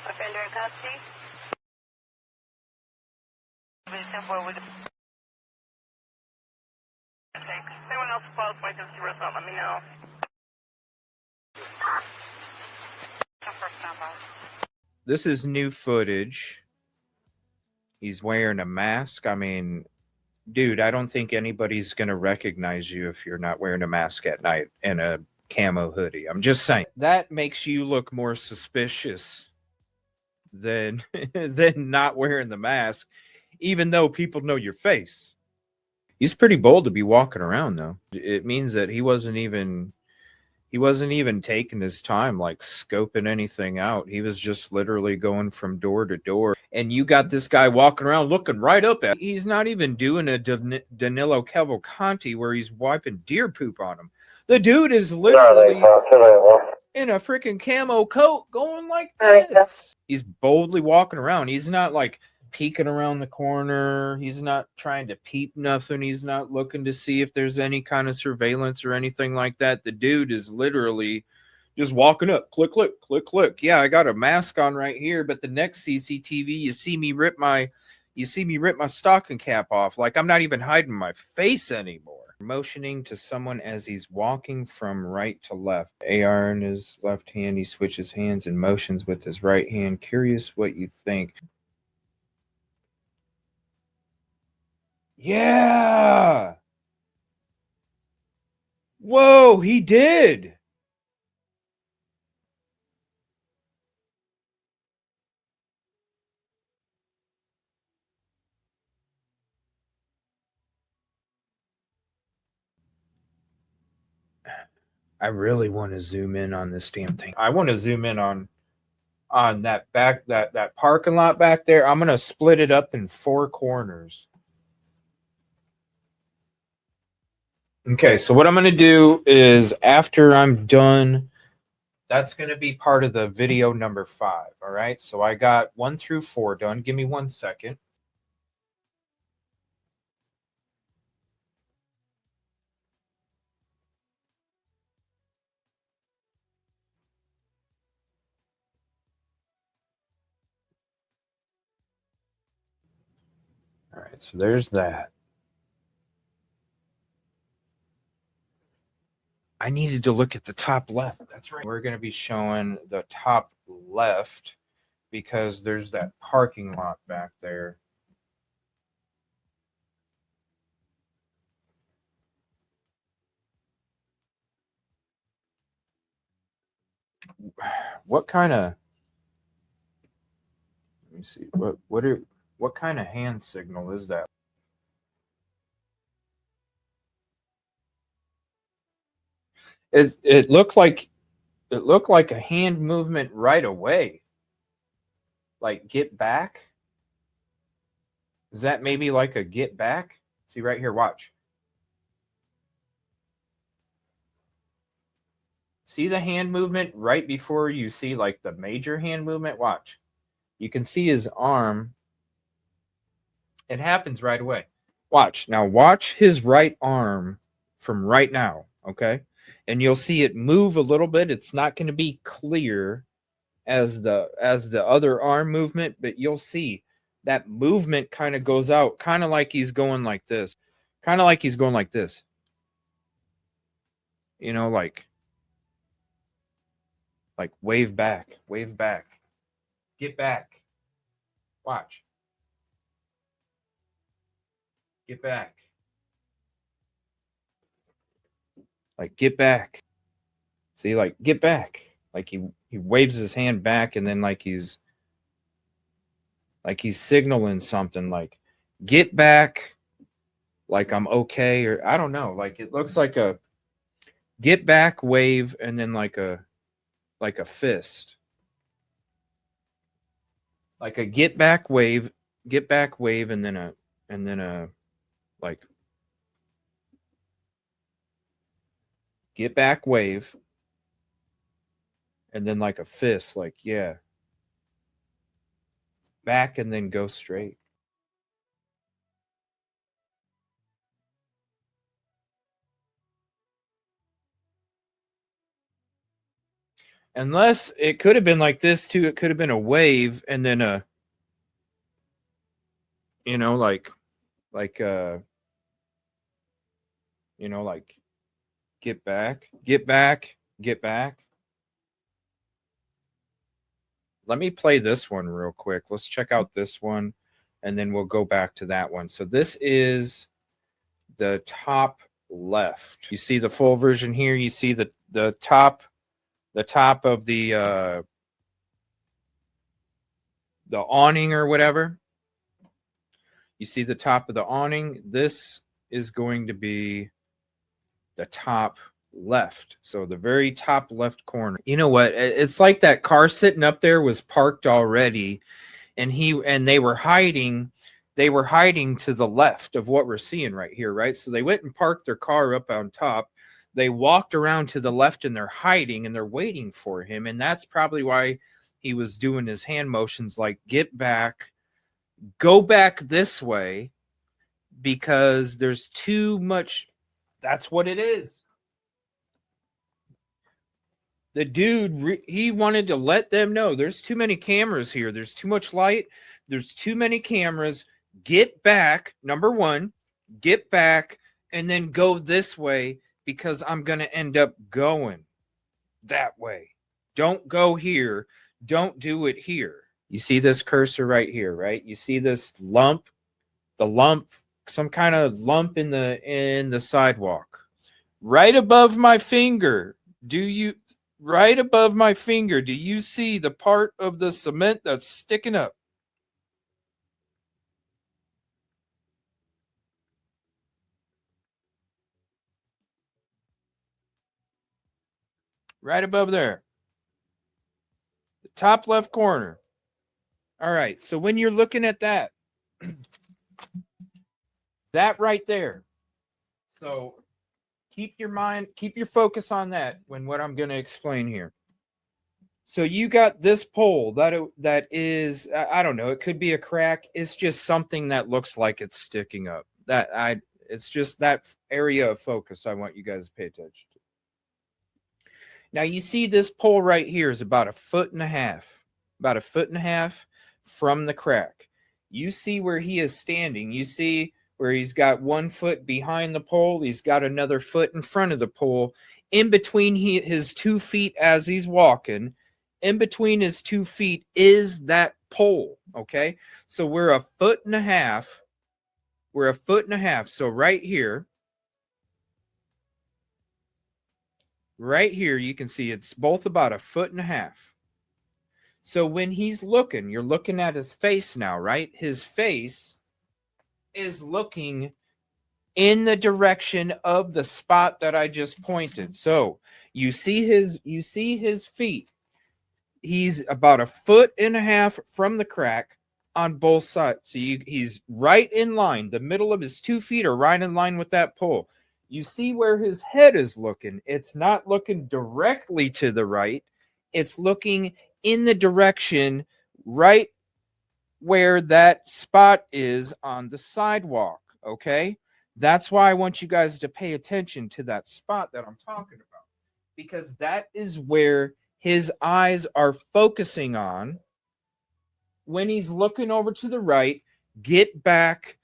Offender in custody. Okay, if anyone else follows my just let me know. This is new footage. He's wearing a mask. I mean, dude, I don't think anybody's going to recognize you if you're not wearing a mask at night and a camo hoodie. I'm just saying. That makes you look more suspicious than not wearing the mask, even though people know your face. He's pretty bold to be walking around, though. It means that he wasn't even taking his time, like scoping anything out. He was just literally going from door to door. And you got this guy walking around looking right up at him. He's not even doing a Danilo Cavalcanti where he's wiping deer poop on him. The dude is literally in a freaking camo coat going like this. He's boldly walking around. He's not like peeking around the corner. He's not trying to peep nothing. He's not looking to see if there's any kind of surveillance or anything like that. The dude is literally just walking up. Click, click, click, click. Yeah, I got a mask on right here, but the next CCTV, you see me rip my stocking cap off. Like I'm not even hiding my face anymore. Motioning to someone as he's walking from right to left. AR in his left hand. He switches hands and motions with his right hand. Curious what you think. Yeah. Whoa, he did. I really want to zoom in on this damn thing. I want to zoom in on that back that parking lot back there. I'm going to split it up in 4 corners. Okay, so what I'm going to do is after I'm done, that's going to be part of the video number 5, all right? So I got 1 through 4 done. Give me 1 second. All right, so there's that. I needed to look at the top left. That's right. We're going to be showing the top left because there's that parking lot back there. What kind of, let me see, what kind of hand signal is that? It looked like a hand movement right away. Like get back. Is that maybe like a get back? See right here, watch. See the hand movement right before you see like the major hand movement? Watch. You can see his arm. It happens right away. Watch. Now watch his right arm from right now, okay? And you'll see it move a little bit. It's not going to be clear as the other arm movement, but you'll see that movement kind of goes out, kind of like he's going like this. Kind of like he's going like this. You know, like wave back, wave back. Get back. Watch. Get back. Like get back. See, like get back. Like he waves his hand back and then like he's signaling something like get back, like I'm okay, or I don't know. Like it looks like a get back wave and then like a fist. Like a get back wave and then a like get back wave and then like a fist, like yeah. Back and then go straight. Unless it could have been like this too. It could have been a wave and then a, you know, like you know, like get back, get back, get back. Let me play this one real quick. Let's check out this one and then we'll go back to that one. So this is the top left. You see the full version here. You see the top of the awning or whatever. You see the top of the awning. This is going to be the top left. So the very top left corner. You know what? It's like that car sitting up there was parked already, and they were hiding. They were hiding to the left of what we're seeing right here, right? So they went and parked their car up on top. They walked around to the left and they're hiding and they're waiting for him. And that's probably why he was doing his hand motions like get back, go back this way, because there's too much. That's what it is. The dude, he wanted to let them know there's too many cameras here. There's too much light. There's too many cameras. Get back, number one, get back, and then go this way because I'm going to end up going that way. Don't go here. Don't do it here. You see this cursor right here, right? You see this lump, the lump, some kind of lump in the sidewalk. Right above my finger. Right above my finger, do you see the part of the cement that's sticking up? Right above there. The top left corner. All right. So when you're looking at that, that right there. So keep your focus on that when what I'm going to explain here. So you got this pole that is, I don't know, it could be a crack. It's just something that looks like it's sticking up. It's just that area of focus I want you guys to pay attention to. Now you see this pole right here is about 1.5 feet, from the crack. You see where he is standing. You see where he's got 1 foot behind the pole. He's got another foot in front of the pole. In between his 2 feet as he's walking, in between his 2 feet is that pole. Okay. So we're 1.5 feet. We're 1.5 feet. So right here, you can see it's both about 1.5 feet. So when he's looking, you're looking at his face now, right? His face is looking in the direction of the spot that I just pointed. So you see his feet. He's about 1.5 feet from the crack on both sides. So he's right in line. The middle of his 2 feet are right in line with that pole. You see where his head is looking. It's not looking directly to the right. It's looking in the direction right where that spot is on the sidewalk. Okay. That's why I want you guys to pay attention to that spot that I'm talking about, because that is where his eyes are focusing on when he's looking over to the right. Get back,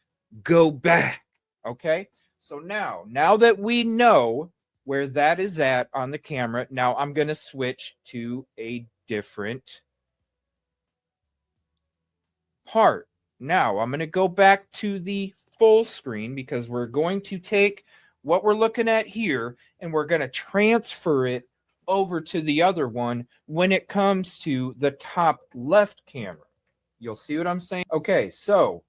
go back. Okay. So now that we know where that is at on the camera, now I'm going to switch to a different part. Now I'm going to go back to the full screen because we're going to take what we're looking at here and we're going to transfer it over to the other one when it comes to the top left camera. You'll see what I'm saying? Okay, so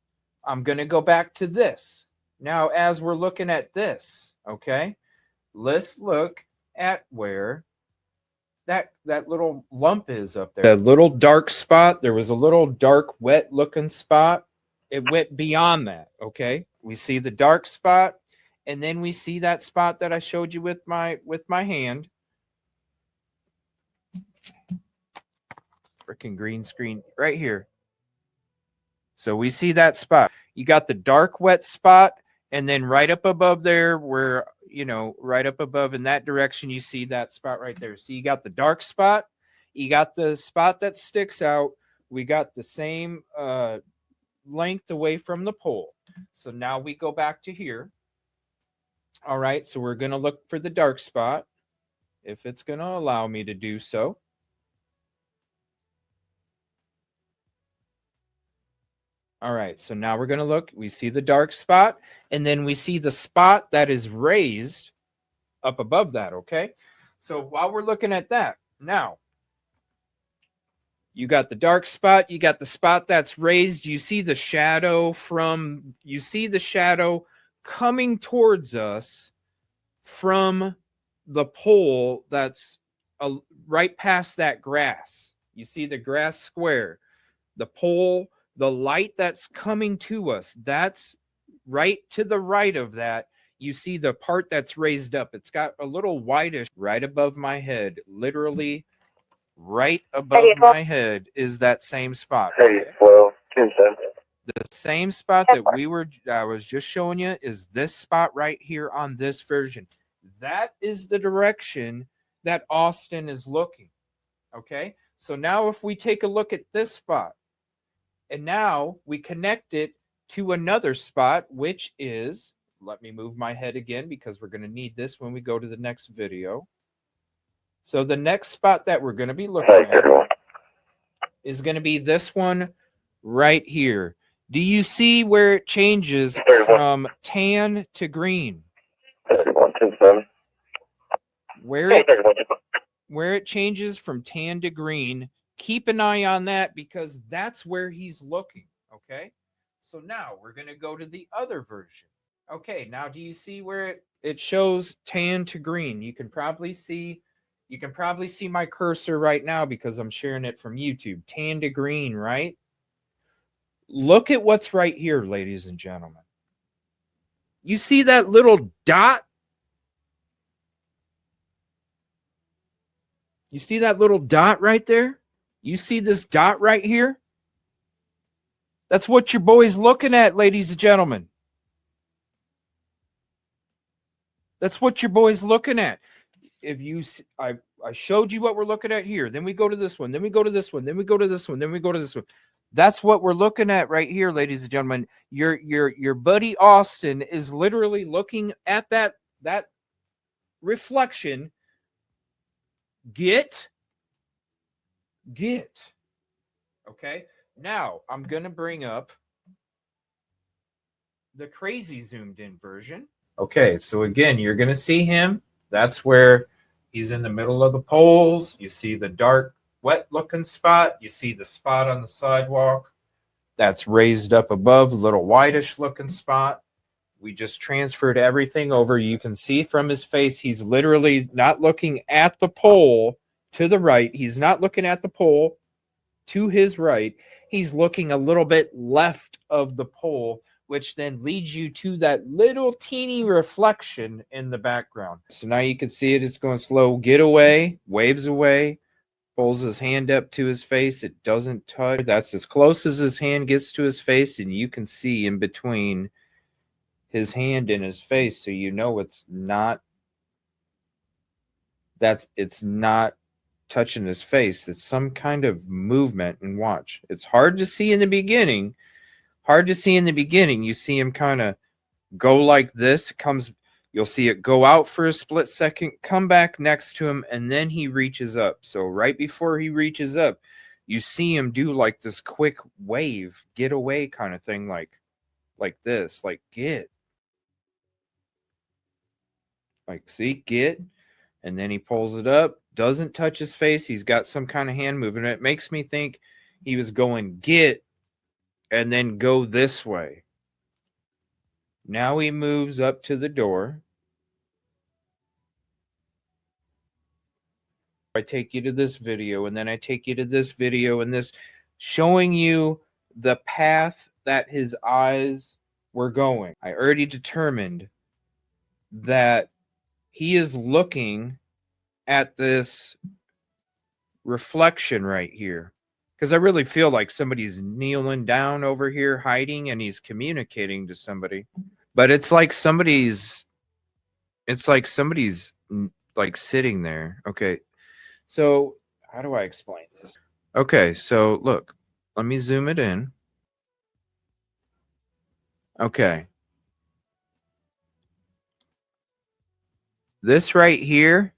I'm going to go back to this. Now, as we're looking at this, okay, let's look at where that little lump is up there. The little dark spot, there was a little dark, wet looking spot. It went beyond that, okay? We see the dark spot, and then we see that spot that I showed you with my hand. Freaking green screen right here. So we see that spot. You got the dark, wet spot, and then right up above there where, right up above in that direction, you see that spot right there. So you got the dark spot, You got the spot that sticks out. We got the same length away from the pole. So now we go back to here. All right, so we're going to look for the dark spot, if it's going to allow me to do so. All right, so now we're going to look. We see the dark spot, and then we see the spot that is raised up above that, okay? So while we're looking at that, now, you got the dark spot, you got the spot that's raised, you see the shadow coming towards us from the pole that's right past that grass. You see the grass square, the pole, the light that's coming to us, that's right to the right of that. You see the part that's raised up. It's got a little whitish right above my head, literally right above my head is that same spot. Okay? The same spot that I was just showing you is this spot right here on this version. That is the direction that Austin is looking. Okay, so now if we take a look at this spot, and now we connect it to another spot, which is, let me move my head again because we're going to need this when we go to the next video. So the next spot that we're going to be looking at is going to be this one right here. Do you see where it changes from tan to green? Where it changes from tan to green, keep an eye on that because that's where he's looking, okay? So now we're going to go to the other version. Okay, now do you see where it shows tan to green? You can probably see my cursor right now because I'm sharing it from YouTube. Tan to green, right? Look at what's right here, ladies and gentlemen. You see that little dot? You see that little dot right there? You see this dot right here? That's what your boy's looking at, ladies and gentlemen. That's what your boy's looking at. If you, I showed you what we're looking at here. Then we go to this one. Then we go to this one. Then we go to this one. Then we go to this one. That's what we're looking at right here, ladies and gentlemen. Your buddy Austin is literally looking at that reflection. Get. Okay. Now I'm going to bring up the crazy zoomed in version. Okay. So again, you're going to see him. That's where he's in the middle of the poles. You see the dark, wet looking spot. You see the spot on the sidewalk that's raised up above, a little whitish looking spot. We just transferred everything over. You can see from his face, he's literally not looking at the pole to the right. He's not looking at the pole to his right. He's looking a little bit left of the pole, which then leads you to that little teeny reflection in the background. So now you can see it. It's going slow. Get away, waves away, pulls his hand up to his face. It doesn't touch. That's as close as his hand gets to his face, and you can see in between his hand and his face, so you know it's not touching his face. It's some kind of movement. And watch. It's hard to see in the beginning. You see him kind of go like this. You'll see it go out for a split second, come back next to him, and then he reaches up. So right before he reaches up, you see him do like this quick wave, get away kind of thing, like this, like get. Like, see, get. And then he pulls it up, doesn't touch his face. He's got some kind of hand movement. It makes me think he was going get and then go this way. Now he moves up to the door. I take you to this video, and then I take you to this video, and this showing you the path that his eyes were going. I already determined that he is looking at this reflection right here, because I really feel like somebody's kneeling down over here hiding, and he's communicating to somebody. But it's like somebody's like sitting there. Okay. So How do I explain this? Okay, so look, let me zoom it in. Okay. This right here,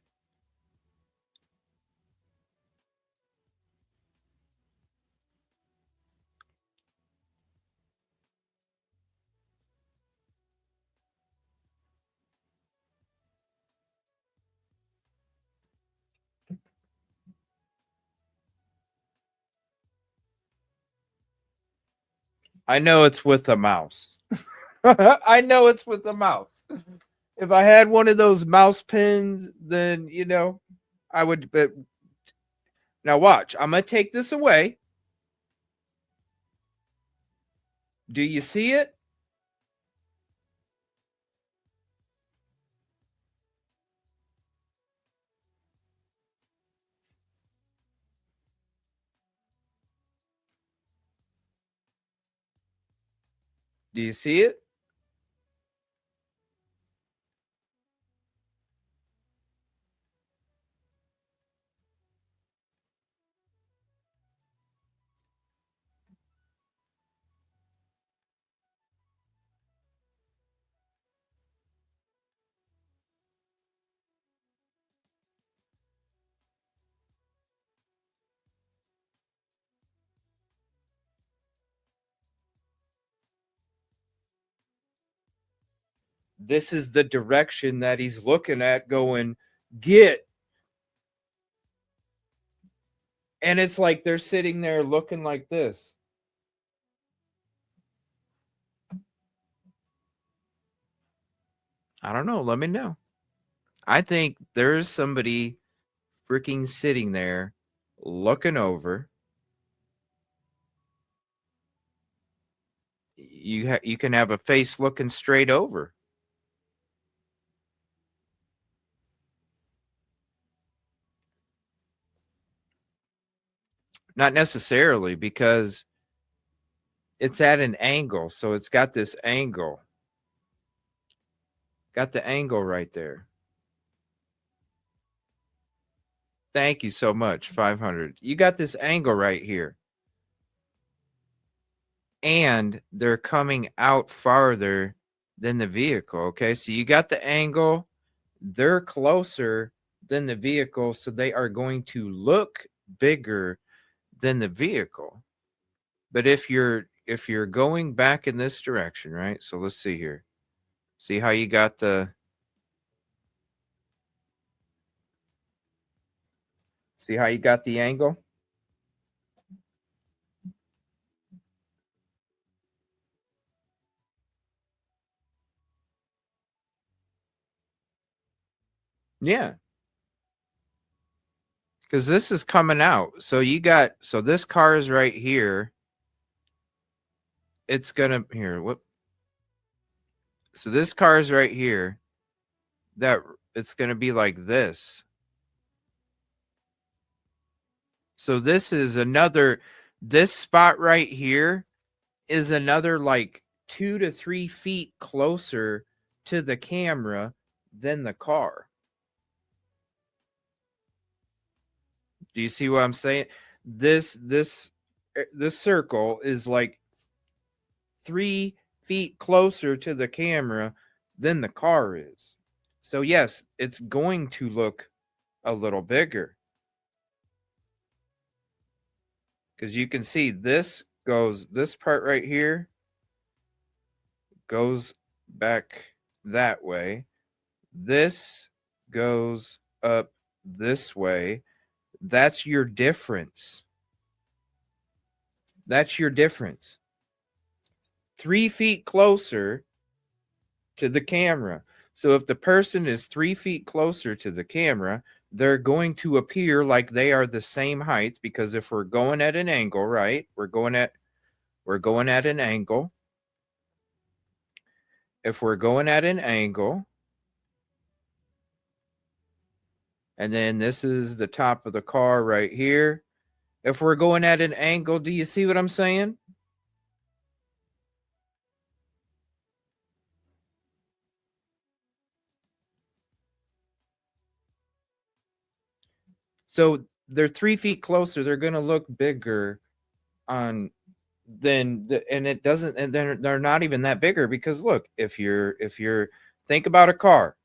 I know it's with a mouse. I know it's with a mouse. If I had one of those mouse pins, then, you know, I would. But now watch, I'm going to take this away. Do you see it? Do you see it? This is the direction that he's looking at going, get. And it's like they're sitting there looking like this. I don't know. Let me know. I think there's somebody freaking sitting there looking over. You can have a face looking straight over. Not necessarily, because it's at an angle. So it's got this angle. Got the angle right there. Thank you so much. 500. You got this angle right here. And they're coming out farther than the vehicle. Okay. So you got the angle. They're closer than the vehicle. So they are going to look bigger than the vehicle. But if you're going back in this direction, right? So let's see here. See how you got the angle? Yeah. Because this is coming out. So this car is right here. It's gonna here. Whoop. So this car is right here. That it's gonna be like this. So this spot right here is another like 2 to 3 feet closer to the camera than the car. Do you see what I'm saying? This circle is like 3 feet closer to the camera than the car is. So yes, it's going to look a little bigger. Because you can see this part right here goes back that way. This goes up this way. That's your difference. That's your difference. 3 feet closer to the camera. So if the person is 3 feet closer to the camera, they're going to appear like they are the same height, because if we're going at an angle, right? We're going at an angle. If we're going at an angle, and then this is the top of the car right here. If we're going at an angle, do you see what I'm saying? So they're 3 feet closer, they're going to look bigger on than the, and it doesn't, and they're not even that bigger, because look, if you're think about a car.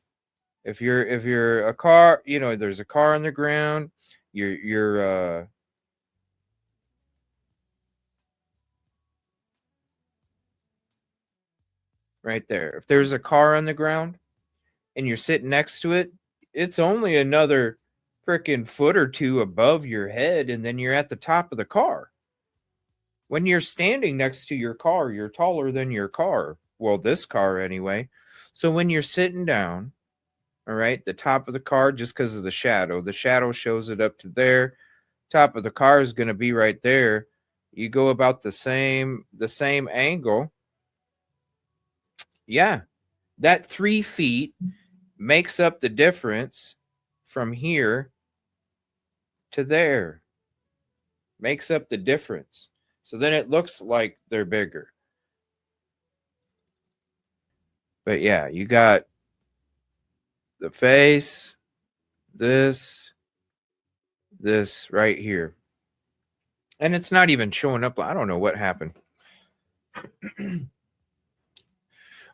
If you're a car, you know, there's a car on the ground, you're right there. If there's a car on the ground and you're sitting next to it, it's only another freaking foot or two above your head, and then you're at the top of the car. When you're standing next to your car, you're taller than your car. Well, this car anyway. So when you're sitting down, all right, the top of the car, just because of the shadow shows it up to there. Top of the car is going to be right there. You go about the same angle. Yeah, that 3 feet makes up the difference from here to there. Makes up the difference. So then it looks like they're bigger. But yeah, you got the face, this right here. And it's not even showing up. I don't know what happened.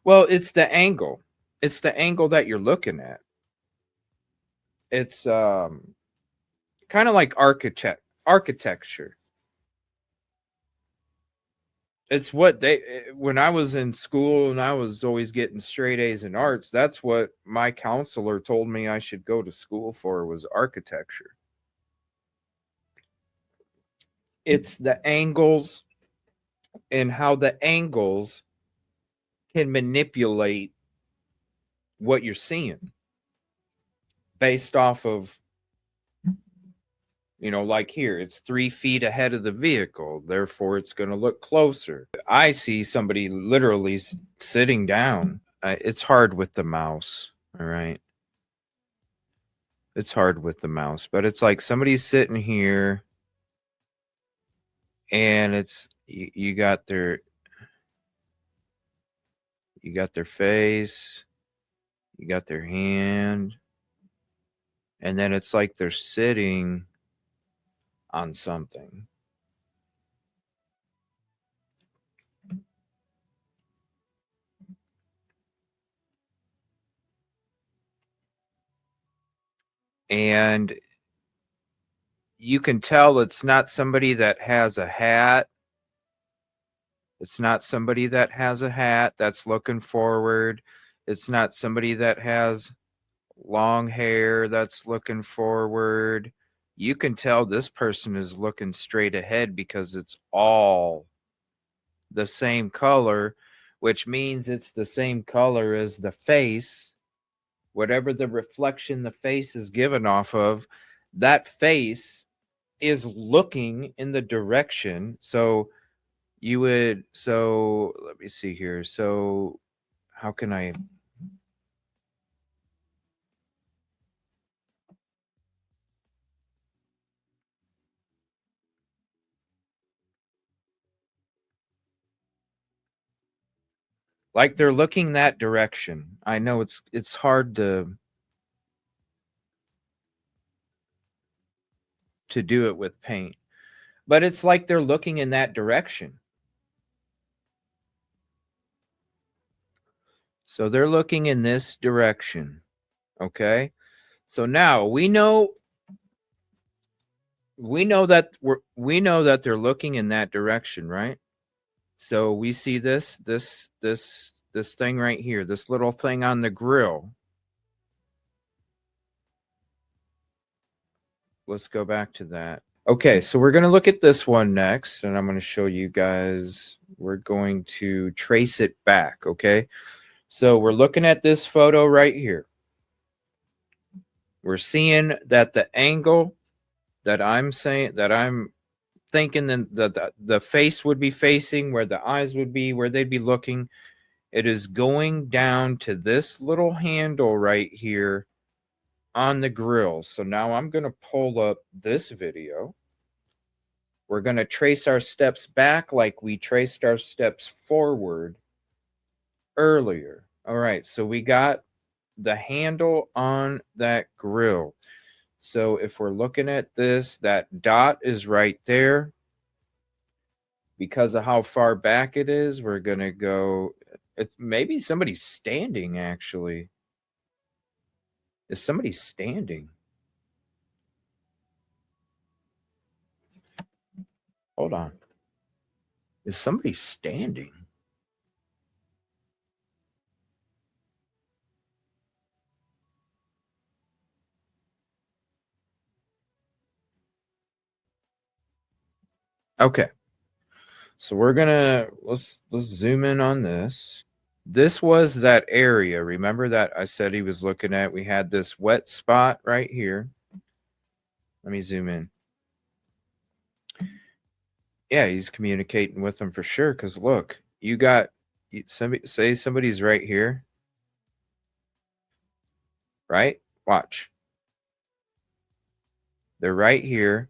Well, it's the angle. It's the angle that you're looking at. It's kind of like architecture. It's what when I was in school and I was always getting straight A's in arts, that's what my counselor told me I should go to school for, was architecture. It's the angles and how the angles can manipulate what you're seeing based off of, you know, like here, it's 3 feet ahead of the vehicle. Therefore, it's going to look closer. I see somebody literally sitting down. It's hard with the mouse. All right. It's hard with the mouse, but it's like somebody's sitting here and it's, you got their face, you got their hand, and then it's like they're sitting on something. And you can tell it's not somebody that has a hat. It's not somebody that has a hat that's looking forward. It's not somebody that has long hair that's looking forward. You can tell this person is looking straight ahead because it's all the same color, which means it's the same color as the face. Whatever the reflection the face is given off of, that face is looking in the direction. So you would, so let me see here. So how can I, like they're looking that direction. I know it's hard to do it with paint, but it's like they're looking in that direction. So they're looking in this direction. Okay. So now we know that we know that they're looking in that direction, right? So we see this thing right here, this little thing on the grill. Let's go back to that. Okay, so we're going to look at this one next, and I'm going to show you guys. We're going to trace it back, okay? So we're looking at this photo right here. We're seeing that the angle that I'm saying, that I'm thinking that the face would be facing, where the eyes would be, where they'd be looking, it is going down to this little handle right here on the grill. So now I'm going to pull up this video. We're going to trace our steps back like we traced our steps forward earlier. All right, so we got the handle on that grill. So if we're looking at this, that dot is right there. Because of how far back it is, we're going to go. Maybe somebody's standing, actually. Is somebody standing? Hold on. Is somebody standing? Okay. So we're gonna let's zoom in on this. This was that area. Remember that I said he was looking at? We had this wet spot right here. Let me zoom in. Yeah, he's communicating with them for sure. Because look, you got somebody say somebody's right here, right? Watch. They're right here.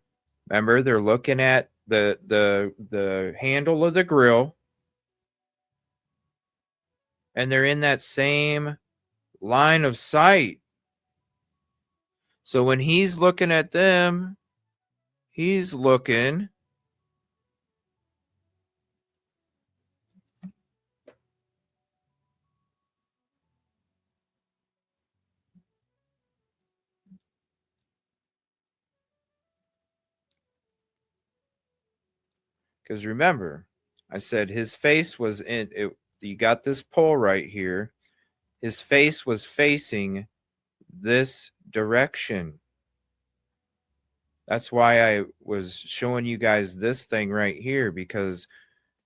Remember, they're looking at the handle of the grill, and they're in that same line of sight. So when he's looking at them, he's looking because remember, I said his face was in it. You got this pole right here. His face was facing this direction. That's why I was showing you guys this thing right here, because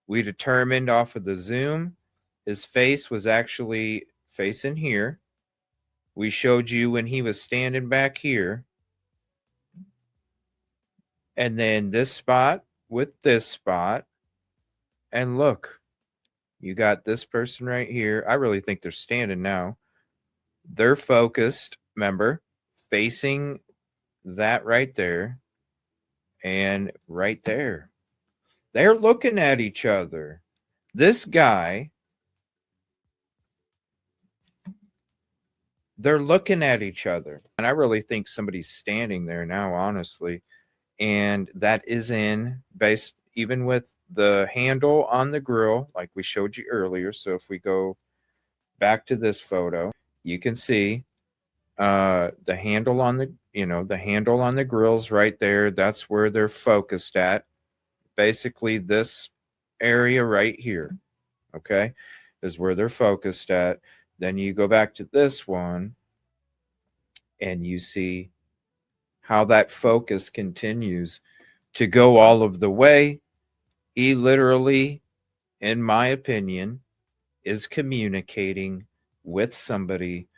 we determined off of the zoom, his face was actually facing here. We showed you when he was standing back here. And then this spot with this spot. And look, you got this person right here. I really think they're standing now. They're focused, remember, facing that right there and right there. They're looking at each other. This guy, they're looking at each other. And I really think somebody's standing there now, honestly. And that is in base, even with the handle on the grill, like we showed you earlier. So if we go back to this photo, you can see the handle on the, the handle on the grill's right there. That's where they're focused at. Basically this area right here, okay, is where they're focused at. Then you go back to this one and you see how that focus continues to go all of the way. He literally, in my opinion, is communicating with somebody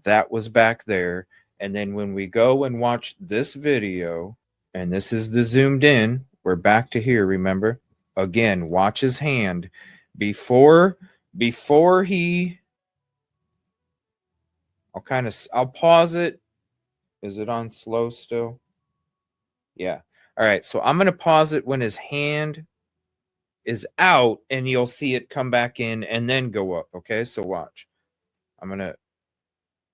that was back there. And then when we go and watch this video, and this is the zoomed in, we're back to here, remember? Again, watch his hand before he, I'll pause it. Is it on slow still? Yeah. All right. So I'm going to pause it when his hand is out, and you'll see it come back in and then go up. Okay. So watch. I'm going to,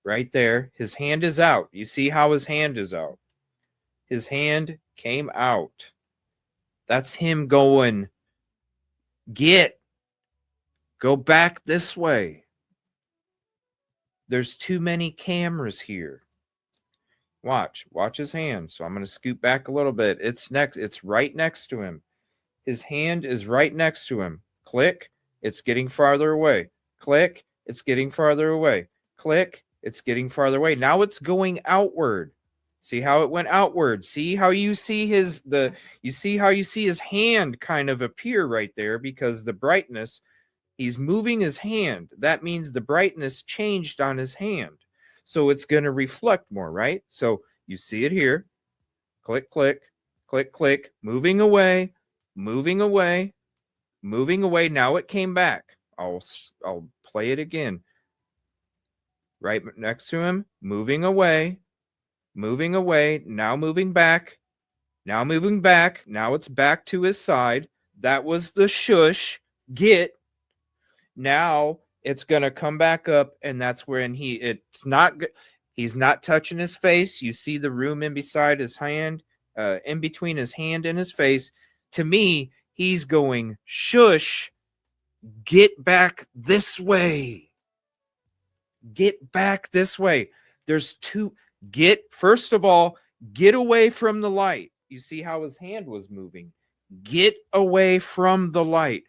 right there. His hand is out. You see how his hand is out? His hand came out. That's him going, go back this way. There's too many cameras here. Watch his hand. So I'm going to scoot back a little bit. It's right next to him. His hand is right next to him. Click, it's getting farther away. Click, it's getting farther away. Click, it's getting farther away. Now it's going outward. See how it went outward? See how you see his hand kind of appear right there, because the brightness, he's moving his hand. That means the brightness changed on his hand. So it's going to reflect more, right? So you see it here. Click, click, click, click, moving away, moving away, moving away. Now it came back. I'll play it again. Right next to him, moving away, now moving back, now moving back. Now it's back to his side. That was the shush. Get. Now it's going to come back up, and that's when it's not good. He's not touching his face. You see the room in beside his hand, in between his hand and his face. To me, he's going, shush, get back this way. Get back this way. There's two. First of all, get away from the light. You see how his hand was moving. Get away from the light.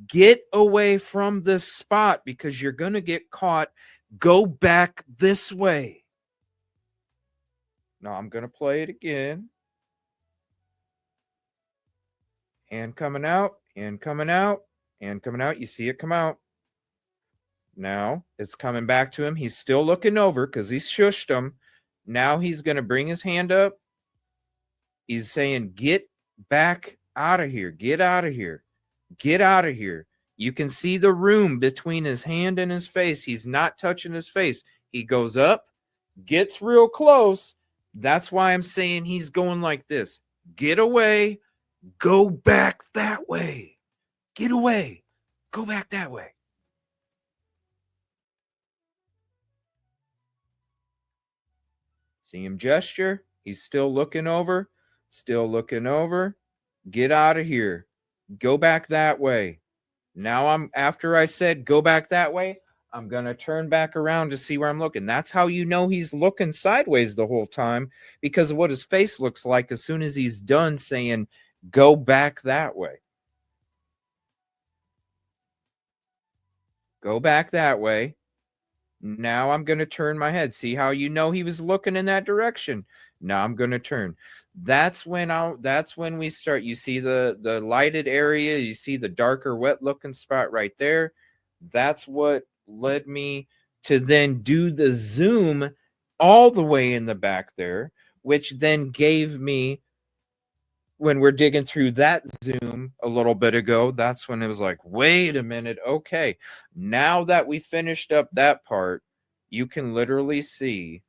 Get away from this spot because you're going to get caught. Go back this way. Now I'm going to play it again. Hand coming out, hand coming out, hand coming out. You see it come out. Now it's coming back to him. He's still looking over because he shushed him. Now he's going to bring his hand up. He's saying, get back out of here. Get out of here. Get out of here. You can see the room between his hand and his face. He's not touching his face. He goes up, gets real close. That's why I'm saying he's going like this. Get away. Go back that way. Get away. Go back that way. See him gesture. He's still looking over. Still looking over. Get out of here. Go back that way. Now after I said go back that way, I'm going to turn back around to see where I'm looking. That's how you know he's looking sideways the whole time, because of what his face looks like as soon as he's done saying go back that way. Go back that way. Now I'm going to turn my head. See how you know he was looking in that direction? Now I'm going to turn. That's when we start. You see the lighted area. You see the darker, wet looking spot right there. That's what led me to then do the zoom all the way in the back there, which then gave me, when we're digging through that zoom a little bit ago, that's when it was like, wait a minute. Okay. Now that we finished up that part, you can literally see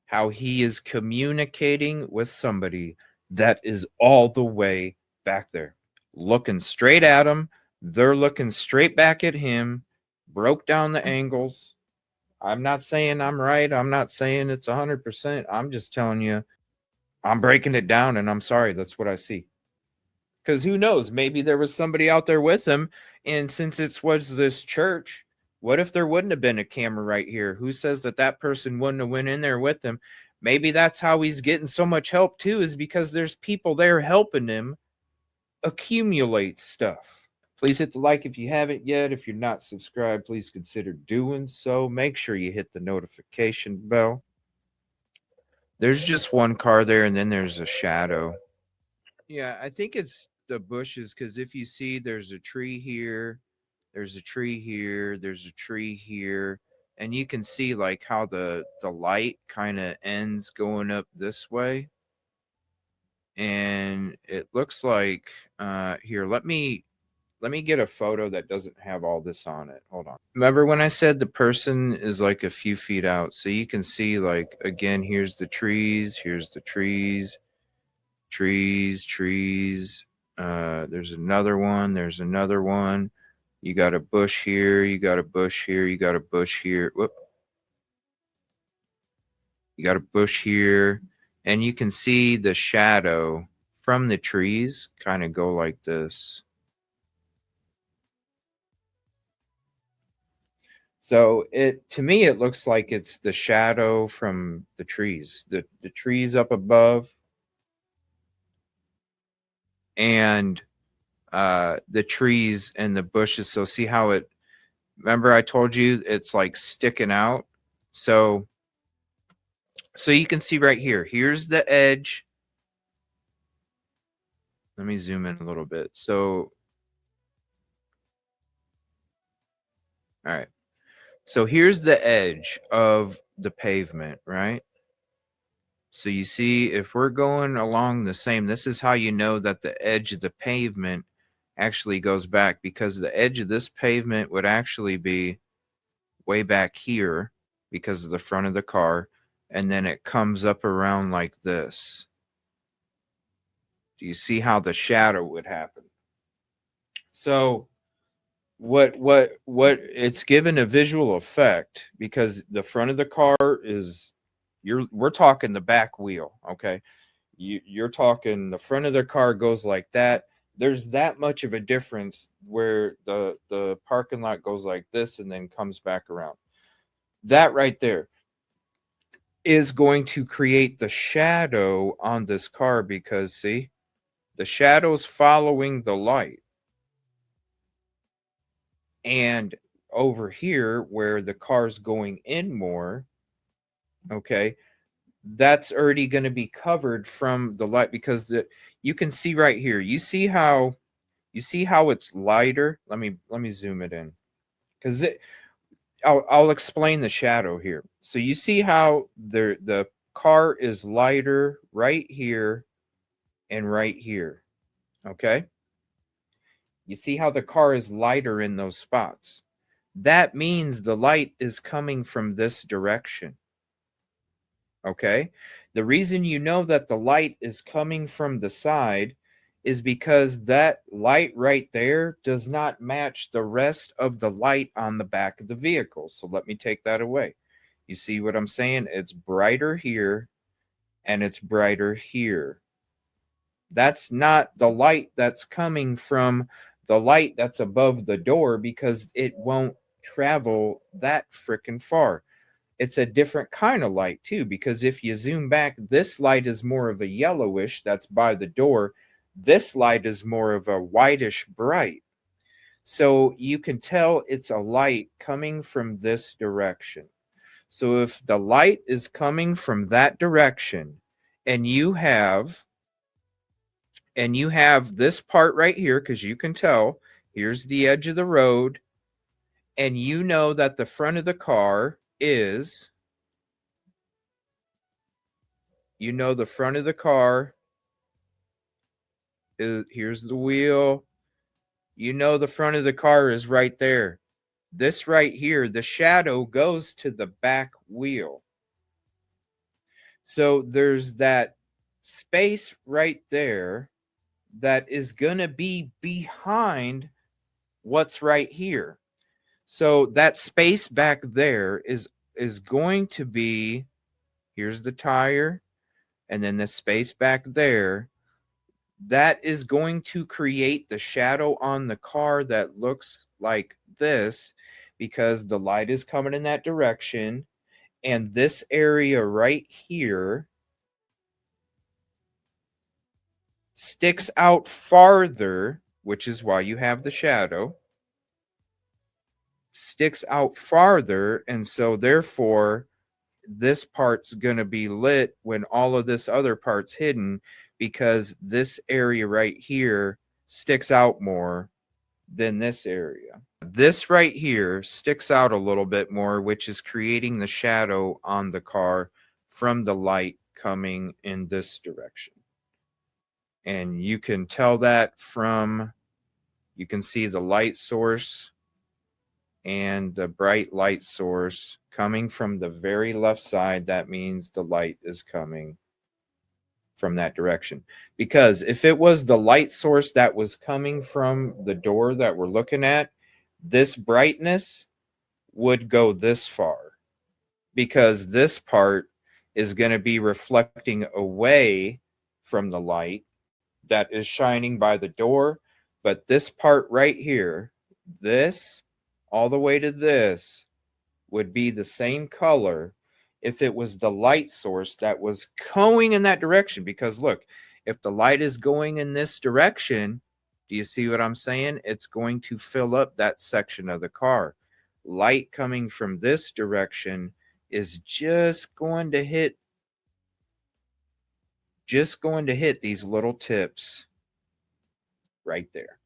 how he is communicating with somebody that is all the way back there, looking straight at him. They're looking straight back at him, broke down the angles. I'm not saying I'm right. I'm not saying it's 100%. I'm just telling you, I'm breaking it down, and I'm sorry. That's what I see. Because who knows? Maybe there was somebody out there with him, and since it was this church, what if there wouldn't have been a camera right here? Who says that person wouldn't have went in there with him? Maybe that's how he's getting so much help too, is because there's people there helping him accumulate stuff. Please hit the like if you haven't yet. If you're not subscribed, please consider doing so. Make sure you hit the notification bell. There's just one car there, and then there's a shadow. Yeah, I think it's the bushes, because if you see, there's a tree here, there's a tree here, there's a tree here, and you can see like how the light kind of ends going up this way. And it looks like here, let me get a photo that doesn't have all this on it. Hold on. Remember when I said the person is like a few feet out? So you can see, like, again, here's the trees, here's the trees, trees. There's another one, there's another one. You got a bush here, you got a bush here, you got a bush here. Whoop. You got a bush here, and you can see the shadow from the trees kind of go like this. So to me, it looks like it's the shadow from the trees, the trees up above, and the trees and the bushes. So see how remember I told you it's like sticking out. So you can see right here, here's the edge. Let me zoom in a little bit. So, all right. So here's the edge of the pavement, right? So you see, if we're going along the same, this is how you know that the edge of the pavement actually goes back, because the edge of this pavement would actually be way back here because of the front of the car, and then it comes up around like this. Do you see how the shadow would happen? So what it's given a visual effect because the front of the car is we're talking the back wheel, okay? You're talking the front of the car goes like that. There's that much of a difference where the parking lot goes like this and then comes back around. That right there is going to create the shadow on this car because see, the shadow's following the light. And over here where the car's going in more, okay, that's already going to be covered from the light because you can see right here. You see how it's lighter? Let me zoom it in. Cuz I'll explain the shadow here. So you see how the car is lighter right here and right here. Okay? You see how the car is lighter in those spots. That means the light is coming from this direction. Okay? The reason you know that the light is coming from the side is because that light right there does not match the rest of the light on the back of the vehicle. So let me take that away. You see what I'm saying? It's brighter here and it's brighter here. That's not the light that's coming from the light that's above the door because it won't travel that freaking far. It's a different kind of light too, because if you zoom back, this light is more of a yellowish that's by the door. This light is more of a whitish bright. So you can tell it's a light coming from this direction. So if the light is coming from that direction and you have this part right here, because you can tell here's the edge of the road, and you know that the front of the car is, the front of the car is, here's the wheel, the front of the car is right there. This right here, the shadow goes to the back wheel. So there's that space right there that is going to be behind what's right here. So that space back there is going to be, here's the tire, and then the space back there, that is going to create the shadow on the car that looks like this because the light is coming in that direction. And this area right here sticks out farther, which is why you have the shadow, sticks out farther. And so therefore, this part's going to be lit when all of this other part's hidden because this area right here sticks out more than this area. This right here sticks out a little bit more, which is creating the shadow on the car from the light coming in this direction. And you can tell that from, you can see the light source and the bright light source coming from the very left side. That means the light is coming from that direction. Because if it was the light source that was coming from the door that we're looking at, this brightness would go this far because this part is going to be reflecting away from the light that is shining by the door. But this part right here, this all the way to this, would be the same color if it was the light source that was going in that direction. Because look, if the light is going in this direction, do you see what I'm saying? It's going to fill up that section of the car. Light coming from this direction is just going to hit these little tips right there.